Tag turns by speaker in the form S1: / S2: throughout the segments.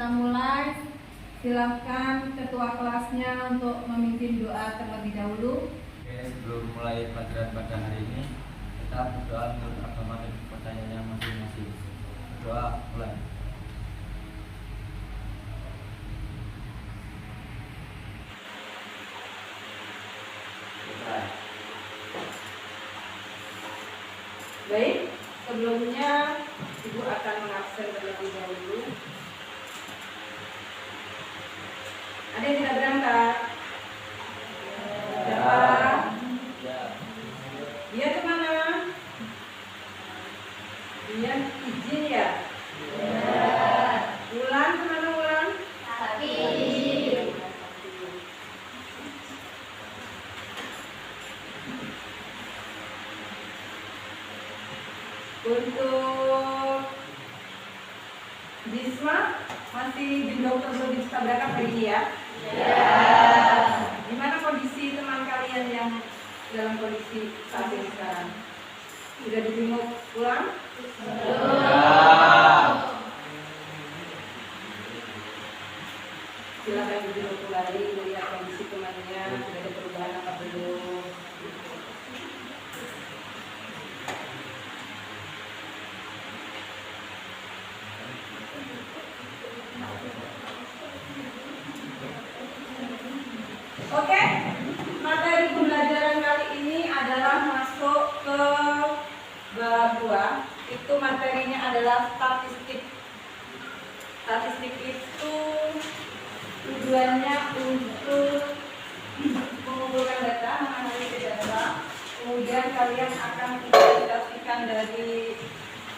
S1: kita mulai. Silakan ketua kelasnya untuk memimpin doa terlebih dahulu.
S2: Oke, sebelum mulai pelajaran pada hari ini, kita berdoa menurut agama dan kepercayaannya masing-masing. Doa mulai.
S1: Baik, sebelumnya Ibu akan mengabsen terlebih dahulu. Ada yang tidak berangkat? Siapa? Dia kemana? Dia izin ya? Ulan kemana Ulan? Untuk Bisma masih di dokter belum bisa berangkat hari ini ya? Gimana kondisi teman kalian yang dalam kondisi saat ini sekarang? Sudah dijenguk pulang? Silakan dijenguk kembali, melihat kondisi temannya, sudah ada perubahan apa belum? Oke, materi pembelajaran kali ini adalah masuk ke bab 2. Itu materinya adalah statistik. Statistik itu tujuannya untuk mengumpulkan data, menganalisis data. Kemudian kalian akan interpretasikan dari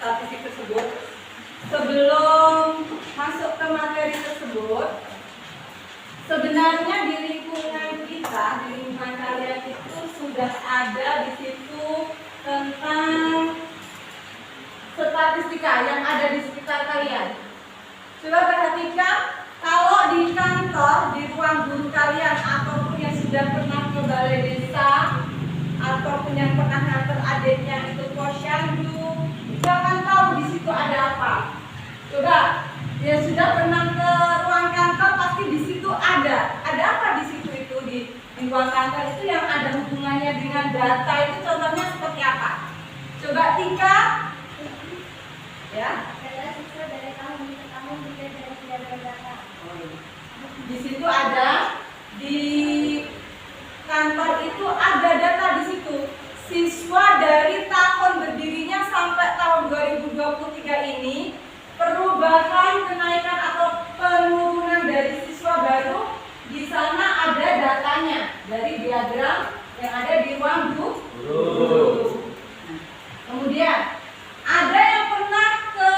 S1: statistik tersebut. Sebelum masuk ke materi tersebut, sebenarnya di lingkungan kita, di lingkungan kalian itu sudah ada di situ tentang statistika yang ada di sekitar kalian. Coba perhatikan, kalau di kantor, di ruang guru kalian, ataupun yang sudah pernah ke balai desa, ataupun yang pernah nganter adiknya itu posyandu, kita akan tahu di situ ada apa. Coba, yang sudah pernah ke ruang kantor pasti di situ ada apa di situ itu di ruang kantor itu yang ada hubungannya dengan data itu contohnya seperti apa? Coba Tika, ya. Di situ ada di kantor itu ada data di situ. Siswa dari tahun berdirinya sampai tahun 2023 ini perubahan, kenaikan atau penurunan dari siswa baru di sana ada datanya dari diagram yang ada di ruang guru. Kemudian ada yang pernah ke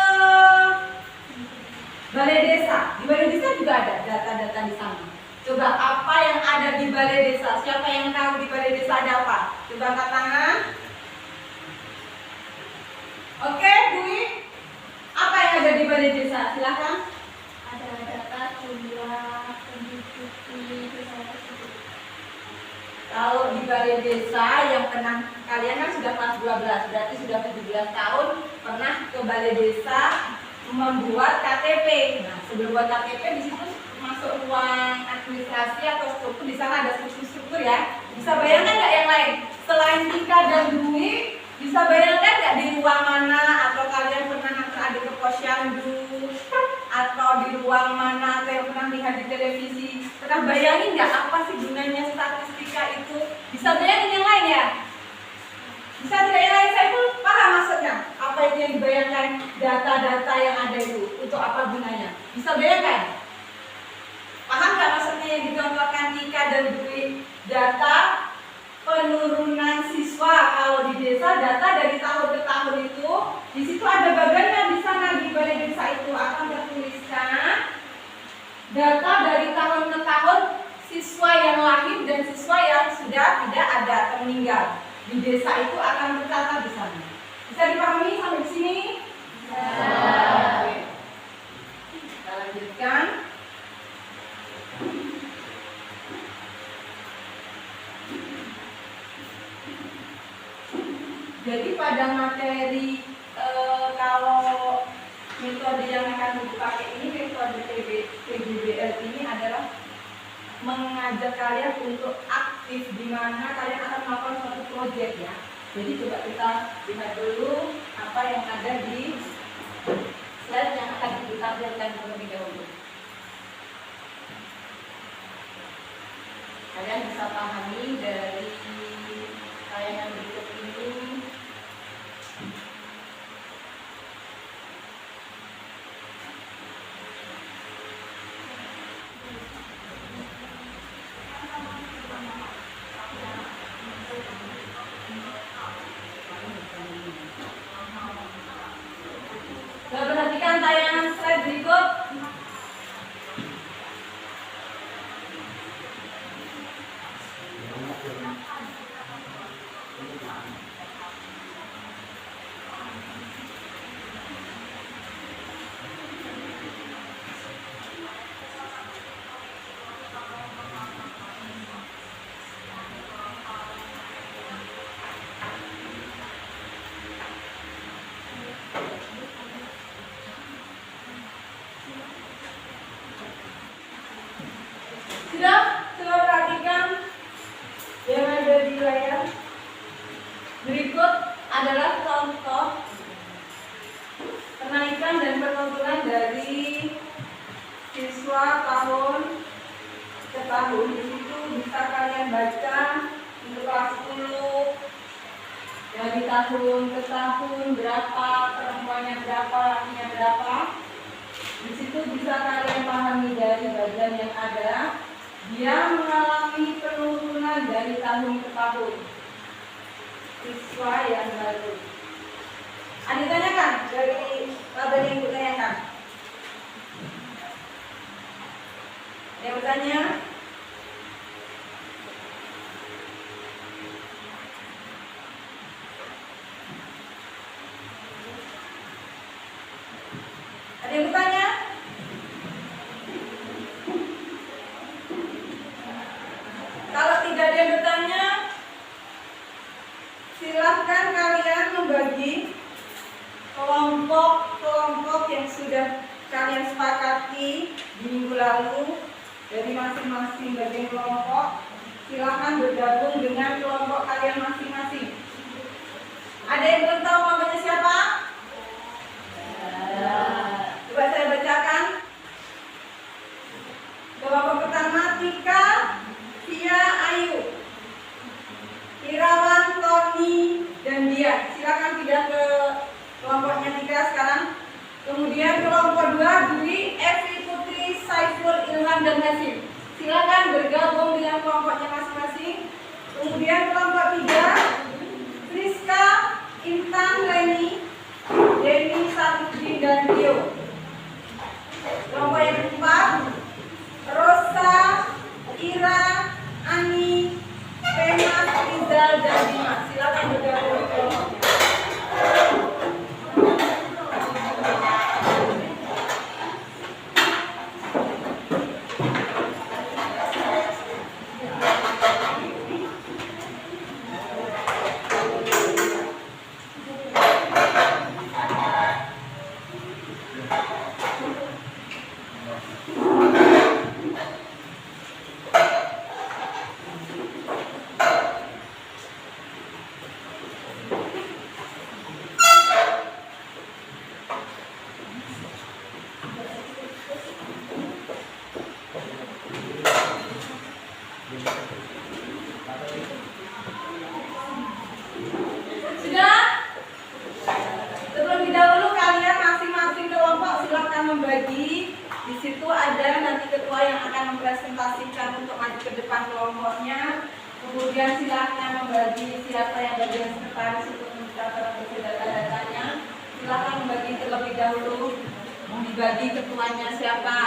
S1: balai desa. Di balai desa juga ada data-data di sana. Coba apa yang ada di balai desa? Siapa yang tahu di balai desa ada apa? Coba angkat tangan. Oke, Dwi. Apa yang ada di balai desa? Silakan.
S3: Ada data jumlah penduduk di desa tersebut.
S1: Kalau di balai desa yang pernah kalian kan sudah kelas 12, berarti sudah 17 tahun pernah ke balai desa membuat KTP. Nah, sebelum buat KTP di situ masuk ruang administrasi atau struktur, di sana ada struktur ya. Bisa bayangkan nggak yang lain? Selain Tika dan Dwi, bisa bayangkan nggak di ruang mana atau kalian pernah nganter adik ke posyandu atau di ruang mana atau yang pernah lihat di televisi? Pernah bayangin nggak apa sih gunanya statistika itu? Bisa bayangin yang lain ya? Bisa tidak yang lain? Saya pun paham maksudnya. Apa itu yang dibayangkan data-data yang ada itu? Untuk apa gunanya? Bisa bayangkan? Paham nggak maksudnya yang dicontohkan Tika dan Dwi? Data penurunan siswa kalau di desa, data dari tahun ke tahun itu, di situ ada bagiannya di sana di balai desa itu akan tertuliskan data dari tahun ke tahun siswa yang lahir dan siswa yang sudah tidak ada atau meninggal. Di desa itu akan tercatat di sana. Bisa dipahami sampai di sini? Oke. Kita lanjutkan. Jadi pada materi kalau metode yang akan dipakai ini, metode PGBL ini adalah mengajak kalian untuk aktif di mana kalian akan melakukan suatu proyek ya. Jadi coba kita lihat dulu apa yang ada di slide yang akan ditampilkan terlebih dahulu. Kalian bisa pahami dari tayangan berikut ini. Perhatikan tayangan slide berikut. Sudah? Coba perhatikan yang ada di layar. Berikut adalah contoh kenaikan dan penurunan dari siswa tahun ke tahun. Di situ bisa kalian baca untuk kelas 10 dari tahun ke tahun berapa, perempuannya berapa, lakinya berapa. Di situ bisa kalian pahami dari bagian yang ada. Dia mengalami penurunan dari tahun ke tahun. Siswa yang baru. Ada ditanyakan dari tabel yang ditanyakan? Yang bertanya? Ada yang bertanya? Kalau tidak ada yang bertanya, silahkan kalian membagi kelompok-kelompok yang sudah kalian sepakati di minggu lalu dari masing-masing bagian kelompok. Silahkan bergabung dengan kelompok kalian masing-masing. Ada yang belum tahu kelompoknya siapa? Coba saya bacakan. Kelompok pertama Tika, Tia, Ayu, Irawan, Tony, dan Dia. Silakan pindah ke kelompoknya Tika sekarang. Kemudian kelompok 2 Dwi, Evi, Putri, Saiful, Ilham, dan Hasim. Silakan bergabung dengan kelompoknya masing-masing. Kemudian kelompok 3 Friska, Intan, Leni, Denny, Samudin, dan Tio. Kelompok yang keempat Rosa, Ira, Ani, Penas, Rizal, dan Dimas. Silakan bergabung di kelompoknya. Sudah? Terlebih dahulu kalian masing-masing kelompok silakan membagi. Di situ ada nanti ketua yang akan mempresentasikan untuk maju ke depan kelompoknya. Kemudian silakan membagi siapa yang bagian sekretaris untuk mencatat data-datanya. Silakan membagi terlebih dahulu. Dibagi ketuanya siapa.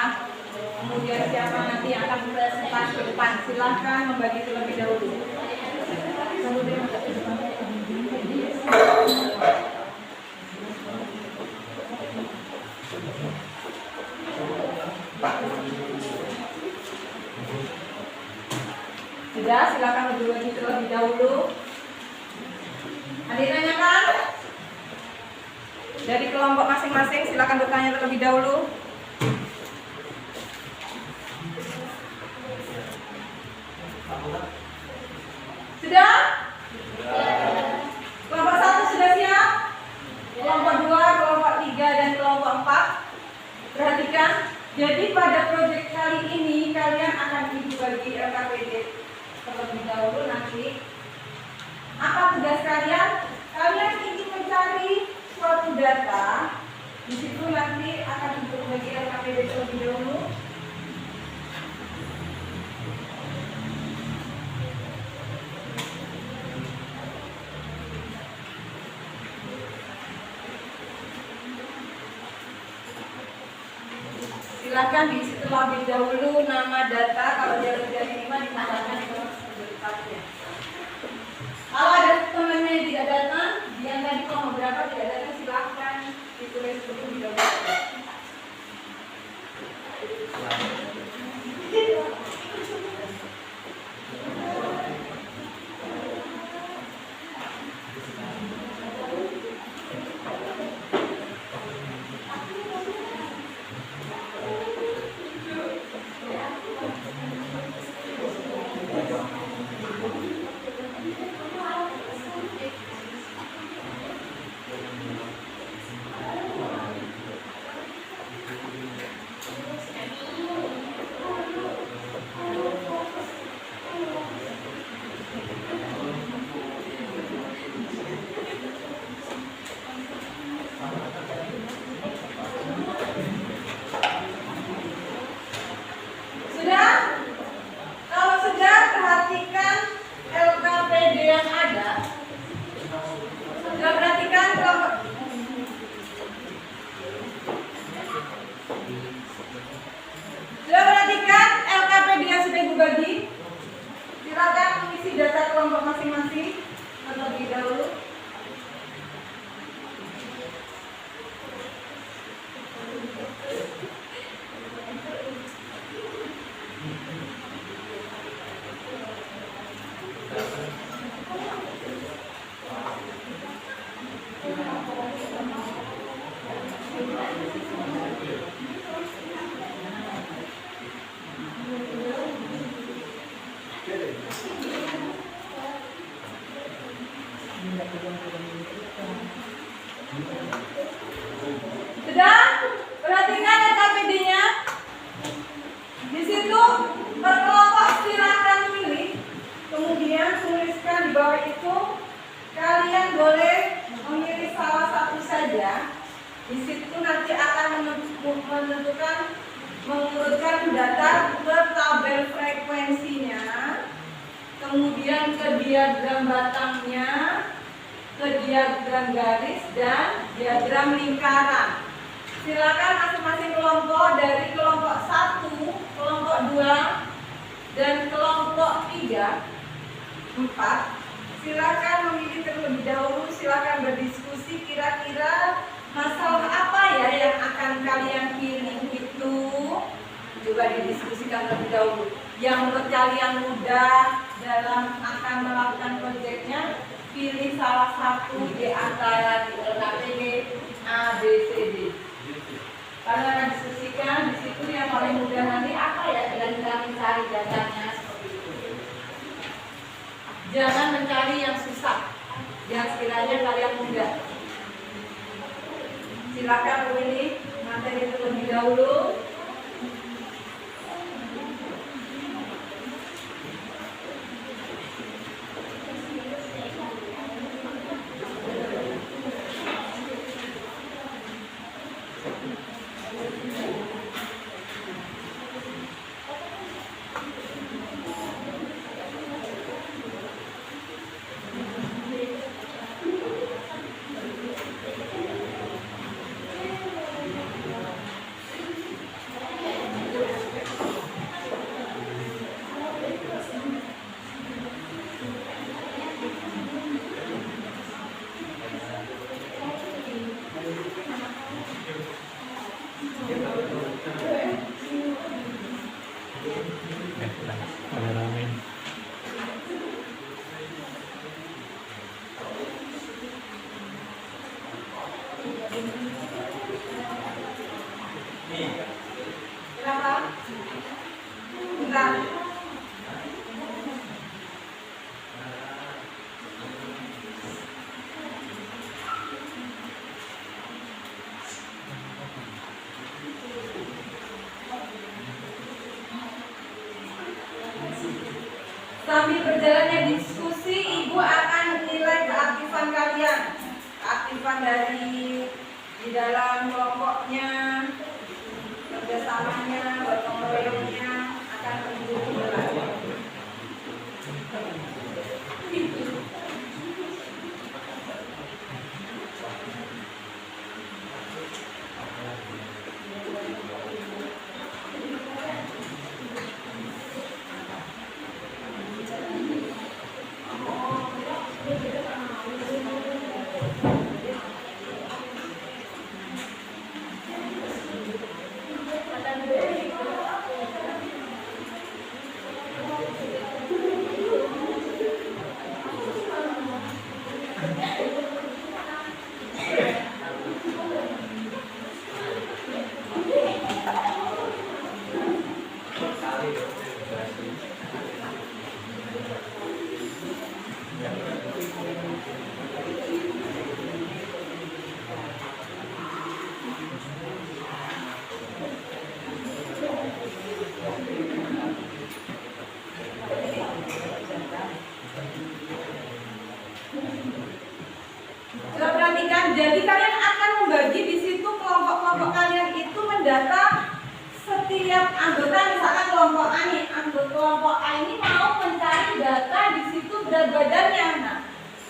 S1: Kemudian siapa nanti yang akan mempresentasi ke depan. Silakan membagi terlebih dahulu. Kemudian sudah, silakan berbagi terlebih dahulu. Ada yang nanyakan? Dari kelompok masing-masing silakan bertanya terlebih dahulu. Sudah? Kelompok 1 sudah siap? Kelompok 2, kelompok 3, dan kelompok 4. Perhatikan, jadi pada proyek kali ini kalian akan dibagi LKPD terlebih dahulu nanti. Apa tugas kalian? Kalian ingin mencari suatu data, di situ nanti akan dibagi LKPD terlebih dahulu. Silakan diisi terlebih dahulu nama data, kalau dia lebih dari 5 ditambahkan ke berikutnya. Kalau ada temannya yang tidak datang, dia tadi kalau berapa tidak datang, silakan ditulis dulu di dahulu. Sudah? Perhatikan LKPD-nya. Di situ per kelompok silakan memilih. Kemudian tuliskan di bawah itu. Kalian boleh memilih salah satu saja. Di situ nanti akan menentukan mengurutkan data ke tabel frekuensinya, kemudian ke diagram batangnya, ke diagram garis, dan diagram lingkaran. Silakan masing-masing kelompok dari kelompok 1, kelompok 2, dan kelompok 3, 4. Silakan memilih terlebih dahulu, silakan berdiskusi kira-kira masalah apa ya yang akan kalian pilih itu. Coba didiskusikan terlebih dahulu. Yang menurut kalian mudah dalam akan melakukan proyeknya, pilih salah satu di antara di LKPD A, B, C, D. Kalian akan diskusikan di situ yang paling mudah nanti apa ya kira-kira mencari datanya seperti itu. Jangan mencari yang susah, yang sekiranya kalian mudah. Silakan memilih materi terlebih dahulu. berjalannya diskusi, Ibu akan menilai keaktifan kalian, keaktifan dari di dalam kelompoknya, kerjasamanya, gotong royongnya akan Ibu nilai. Coba perhatikan, jadi kalian akan membagi di situ kelompok-kelompok kalian itu mendata setiap anggota. Misalkan kelompok A nih, kelompok A ini mau mencari data di situ berat badannya. Nah,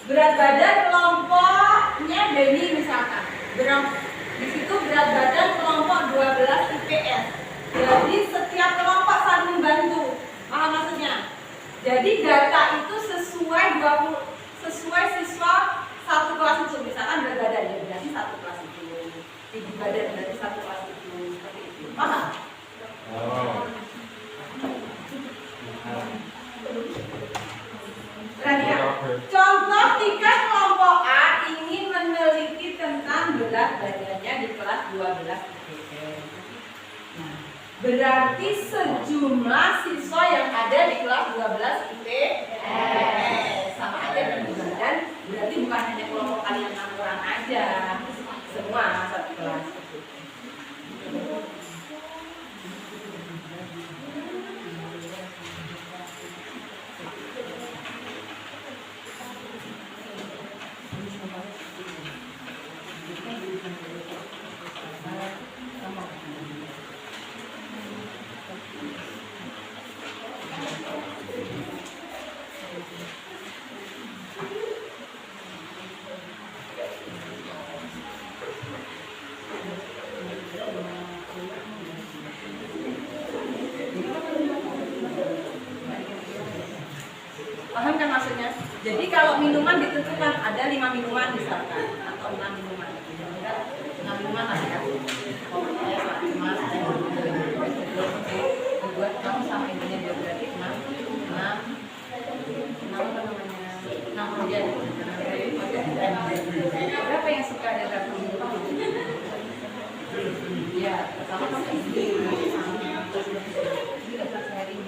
S1: berat badan kelompoknya Denny misalkan, di situ berat badan kelompok 12 IPS. Jadi setiap kelompok saling membantu, paham maksudnya? Jadi data itu sesuai siswa satu kelas itu, misalkan berat badan ya berarti satu kelas itu, tinggi badan berarti satu kelas itu, seperti itu, paham? Perhatikan, contoh jika kelompok A ingin meneliti tentang berat badannya di kelas 12 IPS. Nah, berarti sejumlah siswa yang ada di kelas 12 IPS sama aja berat badan. Berarti bukan hanya kelompok kalian 6 orang aja, semua satu kelas. Paham kan maksudnya? Jadi kalau minuman ditentukan ada 5 minuman misalkan atau 6 minuman. 6 minuman lah ya. Pokoknya sama buat kamu sama intinya dia berarti 6 apa namanya? 6 kemudian. Berapa yang suka ada berapa minuman? Ya, pertama kan ini dapat sharing.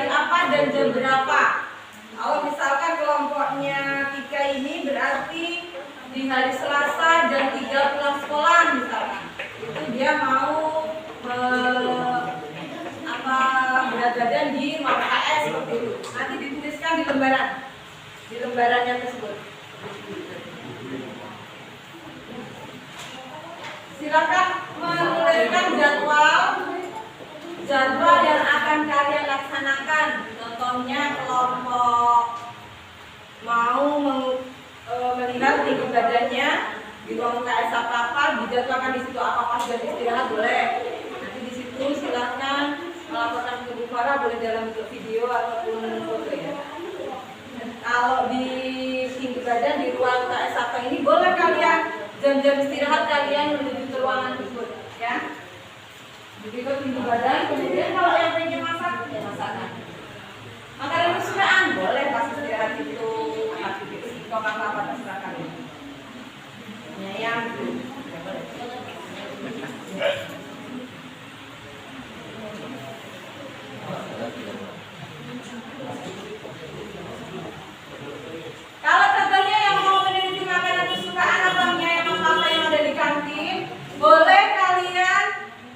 S1: apa dan jam berapa. Kalau misalkan kelompoknya 3 ini berarti di hari Selasa jam 3 pulang sekolah misalkan. Itu dia mau berat badan di rumah KS seperti itu. Nanti dituliskan di lembarannya tersebut. Silakan menuliskan jadwal yang akan kalian laksanakan. Contohnya kelompok mau melihat tinggi badannya di ruang UKS apa dijadwalkan di situ apa jam istirahat boleh. Nanti di situ silakan melaporkan ke Bu Farah, boleh dalam bentuk video ataupun foto ya. Kalau di tinggi badan di ruang UKS apa ini boleh kalian jam-jam istirahat kalian menuju ke ruangan tersebut ya. Begitu tinggi badan, kemudian kalau yang pengen masak ya masakan. Makanan kesukaan boleh pas istirahat itu aktivitas kok apa terserah kalian. Yang ya boleh. Kalau contohnya yang mau meneliti makanan kesukaan atau mie apa yang ada di kantin, boleh kalian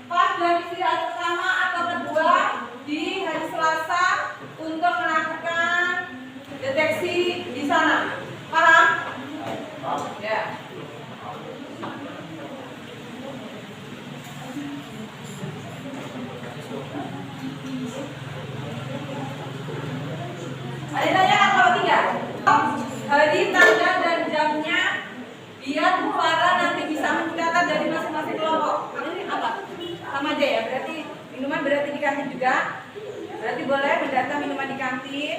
S1: pas jam istirahat pertama atau kedua di hari Selasa untuk melakukan deteksi di sana. Paham? Ya. Ada tanya atau tidak? Hari, tanggal, dan jamnya biar Bu Farah nanti bisa mencatat dari masing-masing kelompok. Kalau ini apa? Sama aja ya, berarti minuman berarti di kantin juga. Berarti boleh mendata minuman di kantin.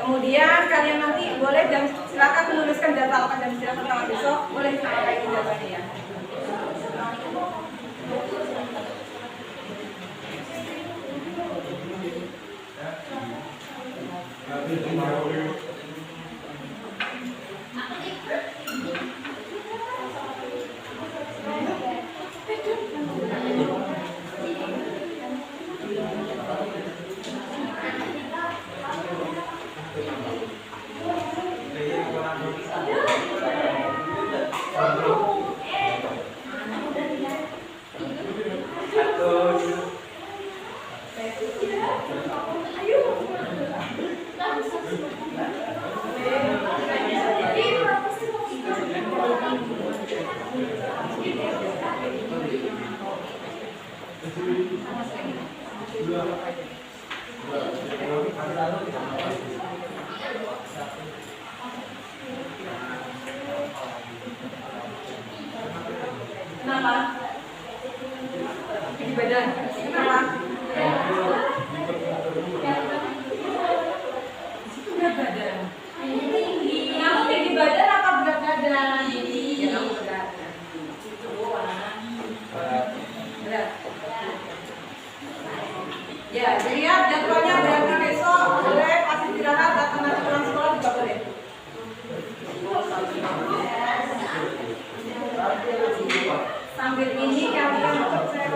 S1: Kemudian kalian nanti boleh silakan menuliskan jadwal apa jam istirahat pertama besok. Boleh pakai jadwalnya ya. Kenapa? Tinggi badan. Kenapa? Itu berat badan. Kamu tinggi badan apa berat badan? Ya kamu berat. Berat. Ya, lihat jadwalnya berarti besok boleh pas istirahat atau nanti pulang sekolah juga boleh. Sambil ini kalian saya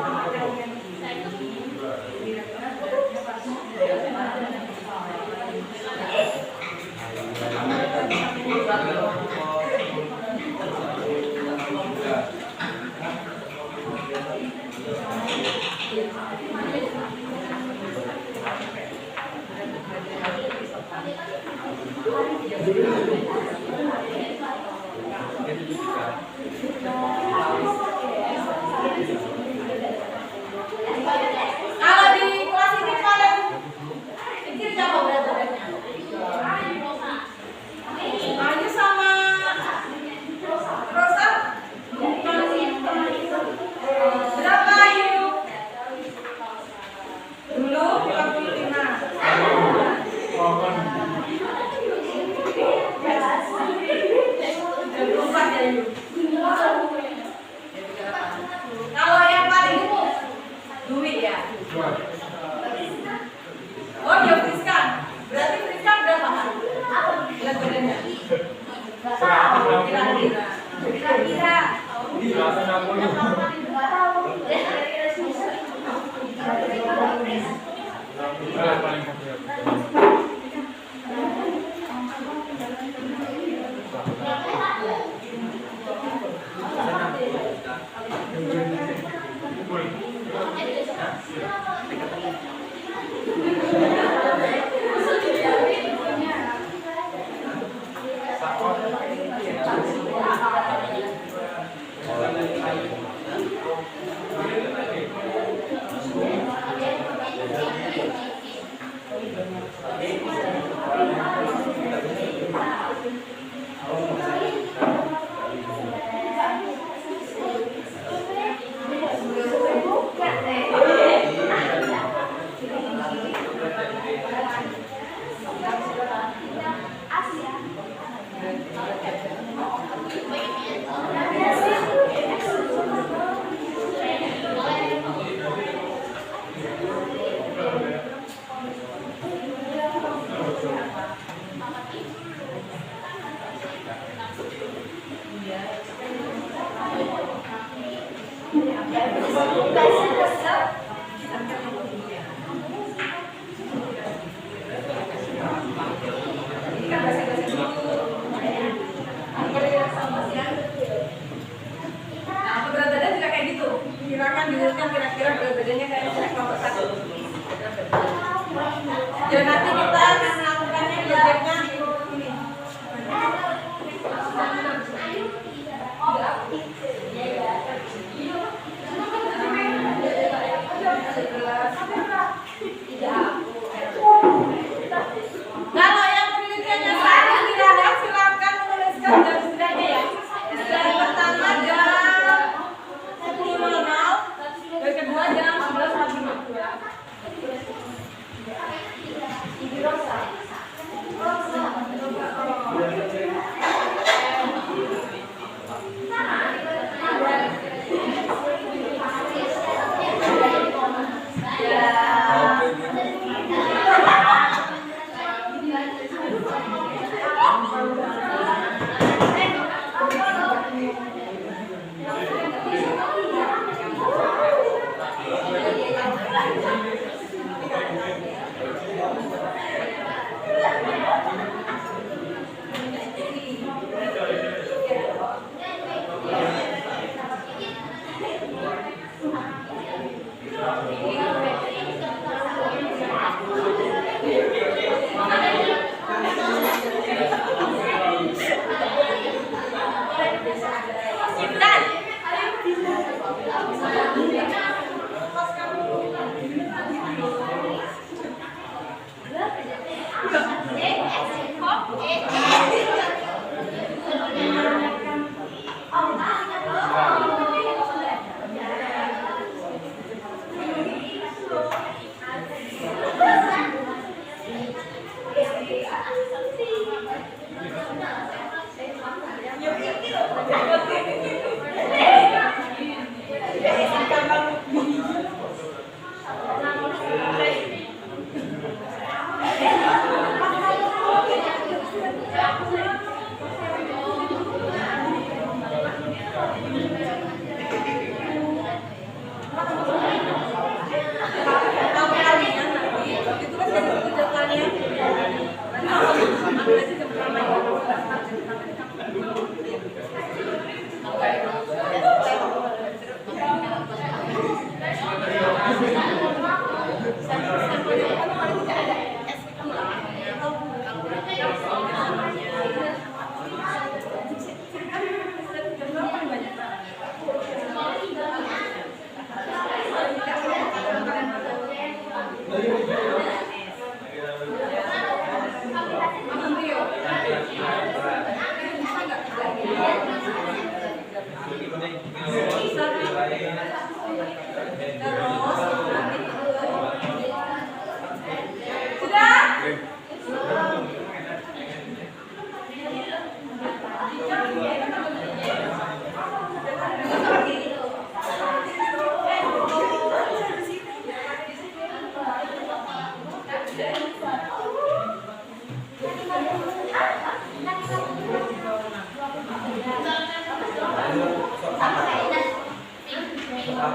S1: kalau di kelas ini kalian pikir siapa berat badannya? Ayu sama Rosa? Berapa Ayu? Dulu 45. Kalau yang paling duit ya. Oh ya Friskan. Berarti Friskan berapa? Berat badannya? Kira-kira. Ya nanti kita akan melakukannya belajarnya ini. Kalau yang penelitiannya salah tidak ada, silakan menuliskan jam setidaknya ya. Yang pertama jam 10.00, yang kedua jam 11.52.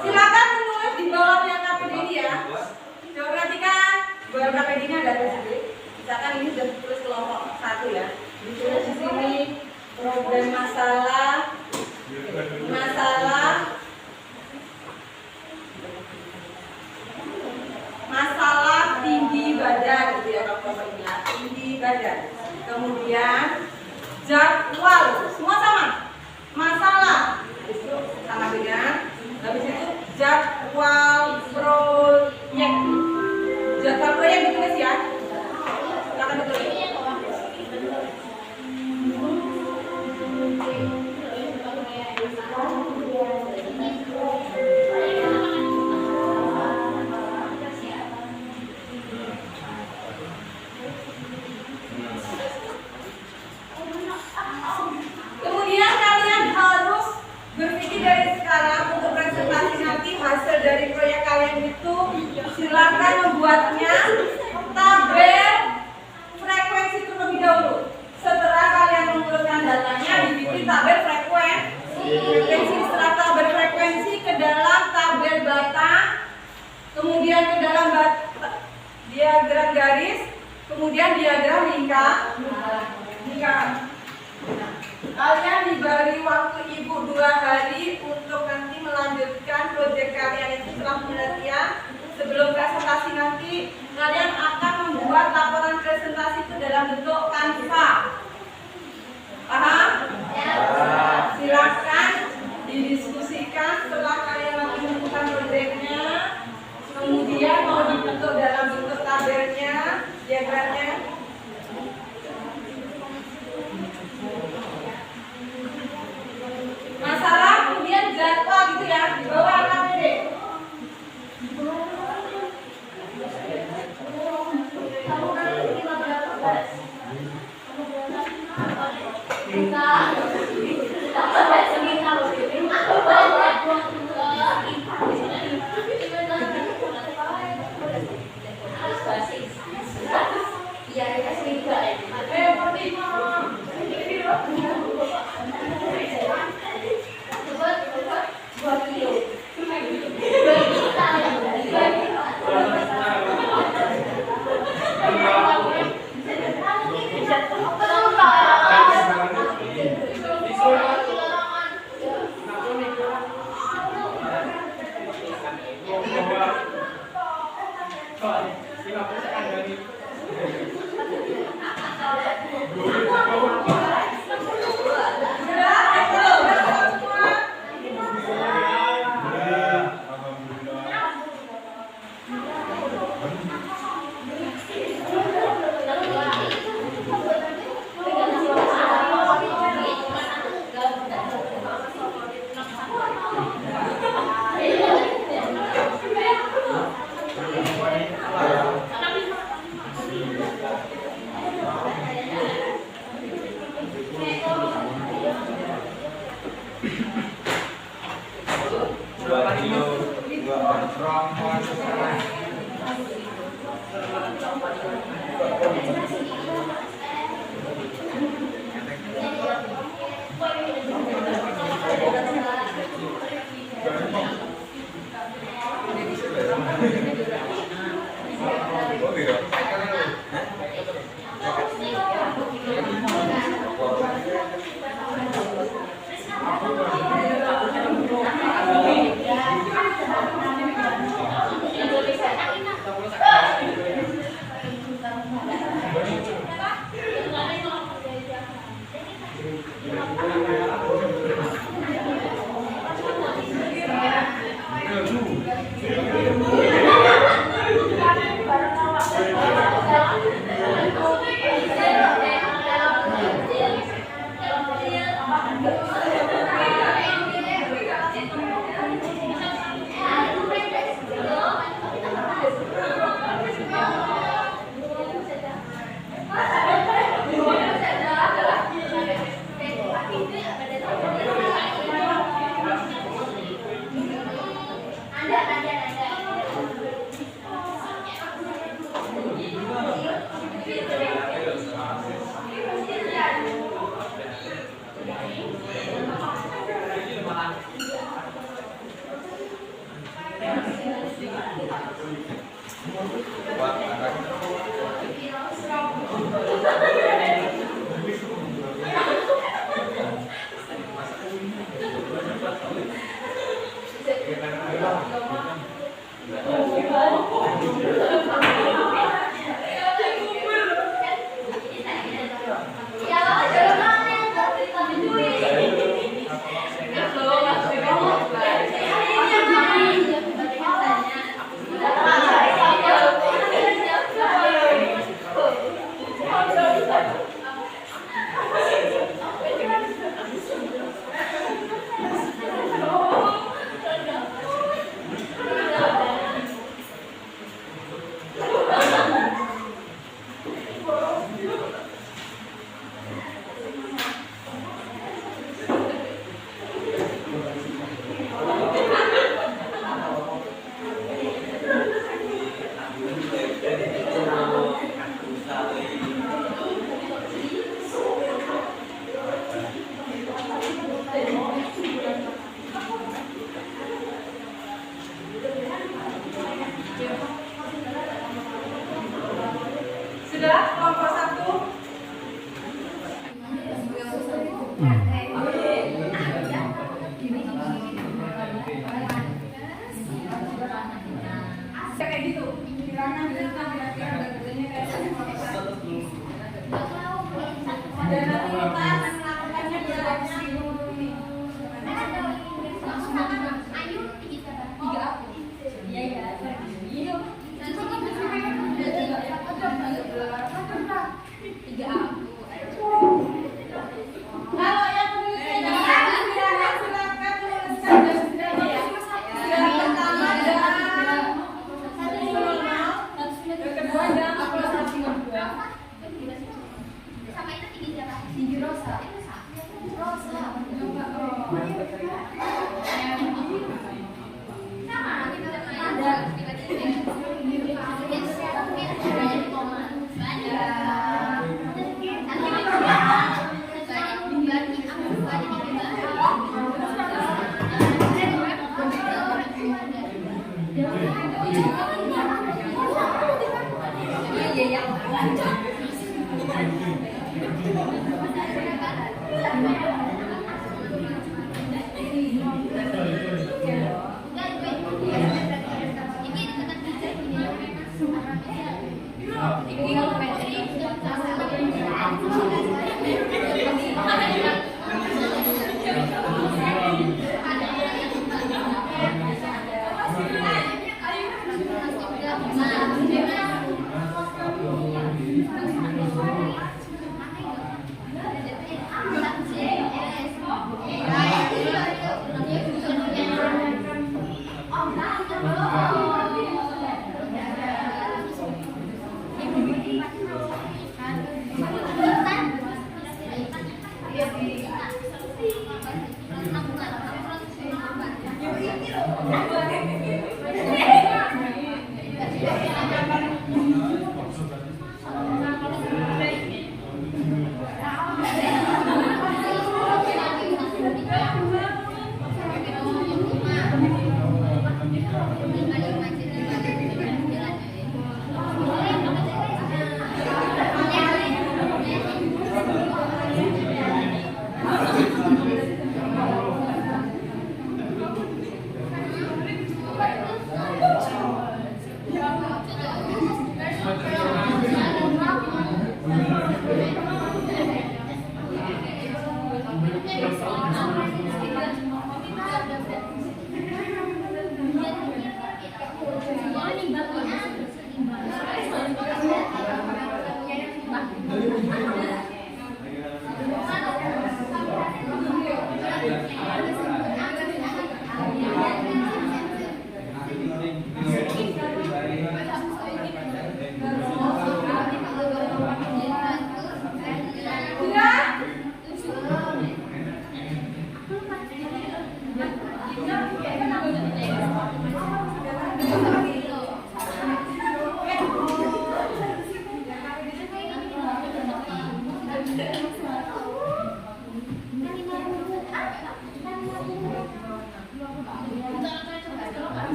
S1: Silakan menulis di bawahnya KPD ini ya. Coba perhatikan beberapa PD-nya ada di sini. Misalkan ini sudah ditulis kelompok 1 ya. Ditulis di sini problem masalah tinggi badan gitu ya kalau ya, tinggi badan. Kemudian jadwal, semua sama. Masalah itu sama dengan habis itu jadwal proyek. Jadwal proyek ditulis ya. Silakan ditulis. Kemudian kalian harus berpikir dari sekarang untuk presentasi nanti hasil dari proyek kalian itu silakan membuatnya tabel frekuensi terlebih dahulu. Setelah kalian mengumpulkan datanya dibikin tabel frekuensi. Setelah tabel frekuensi ke dalam tabel batang, kemudian ke dalam diagram garis, kemudian diagram lingkaran. Kalian diberi waktu ibu 2 hari untuk nanti melanjutkan proyek kalian itu setelah penelitian. Sebelum presentasi nanti kalian akan membuat laporan presentasi itu dalam bentuk Canva. Paham? Ya. Silakan didiskusikan setelah kalian nanti menemukan proyeknya. Kemudian mau dibentuk dalam bentuk tabelnya, diagramnya. Masalah kemudian jadwal gitu ya, di bawah AKPD.
S2: buat anak.
S1: Sudah kelompok 1. Kayak gitu. Kirana kira-kira bagusnya kayak dan nanti kita melakukannya bereaksi nih. Tiga aku. Iya ya. Iya. Tiga aku. Kalau yang silakan tuliskan yang pertama dan yang kedua dan tinggi Rosa.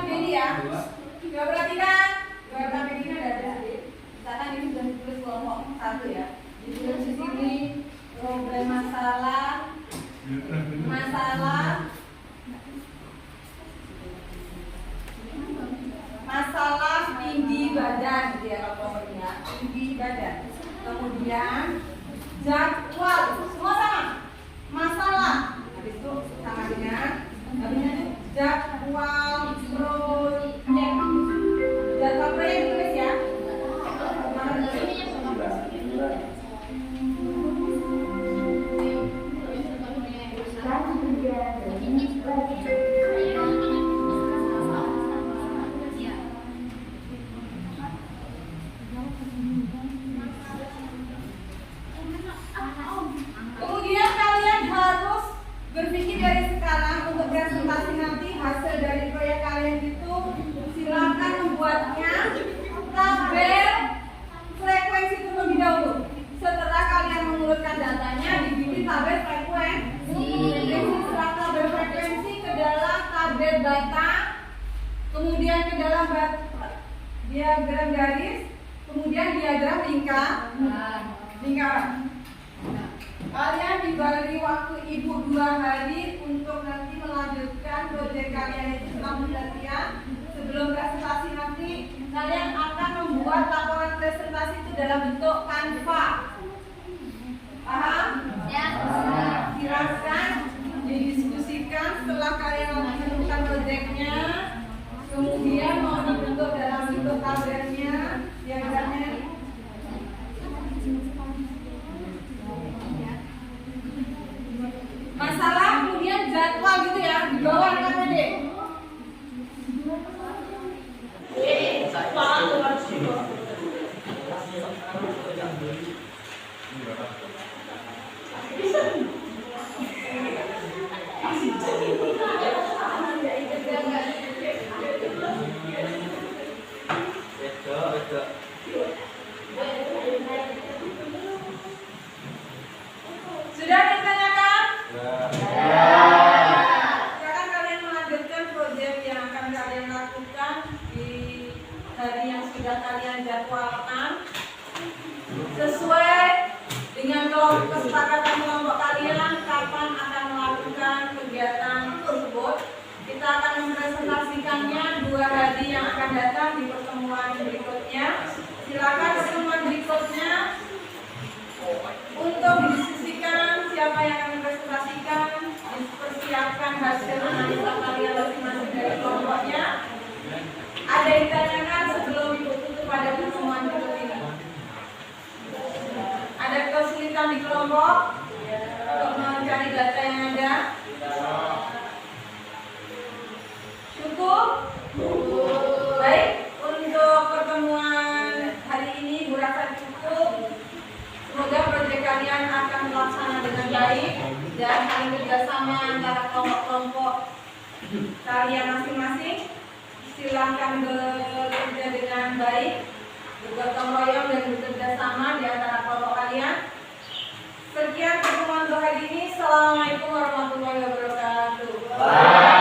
S1: Begini ya. Coba perhatikan. Coba begini ada di sana ini sudah ditulis kelompok 1 ya. Ditulis di sini problem masalah tinggi badan gitu ya kalau kelompoknya tinggi badan. Kemudian jadwal semua sama masalah. Habis itu sama dengan habisnya itu jadwal proyek. Jadwal proyek ditulis ya. Kemudian kalian harus berpikir dari sekarang untuk presentasi nanti hasil dari proyek kalian itu silakan membuatnya tabel frekuensi terlebih dahulu. Setelah kalian mengurutkan datanya dibikin tabel frekuensi. Setelah tabel frekuensi ke dalam tabel data, kemudian ke dalam diagram garis, kemudian diagram lingkaran. Kalian diberi waktu ibu 2 hari untuk nanti melanjutkan proyek kalian itu setelah penelitian. Sebelum presentasi nanti kalian akan membuat laporan presentasi itu dalam bentuk Canva. Paham? Ya. Silakan didiskusikan setelah kalian menemukan proyeknya. Kemudian mau dibentuk dalam bentuk tabelnya, diagramnya. Masalah kemudian jadwal gitu ya di bawah KPD. Sudah ditanyakan? Sekarang kalian melanjutkan proyek yang akan kalian lakukan di hari yang sudah kalian jadwalkan sesuai dengan kesepakatan kelompok kalian kapan akan melakukan kegiatan tersebut. Kita akan mempresentasikannya 2 hari yang akan datang di pertemuan berikutnya. Silakan pertemuan berikutnya untuk didiskusikan siapa yang akan mempresentasikan, dipersiapkan hasil analisa kalian masing-masing dari kelompoknya. Ada yang ditanyakan sebelum tutup pada pertemuan berikut ini? Ada kesulitan di kelompok untuk mencari data yang ada? Cukup? Baik, untuk pertemuan hari ini Bu rasa cukup. Semoga proyek kalian akan terlaksana dengan baik dan saling kerjasama antara kelompok-kelompok kalian masing-masing. Silakan bekerja dengan baik, bergotong royong dan bekerja sama di antara kelompok kalian. Sekian pertemuan untuk hari ini. Assalamualaikum warahmatullahi wabarakatuh.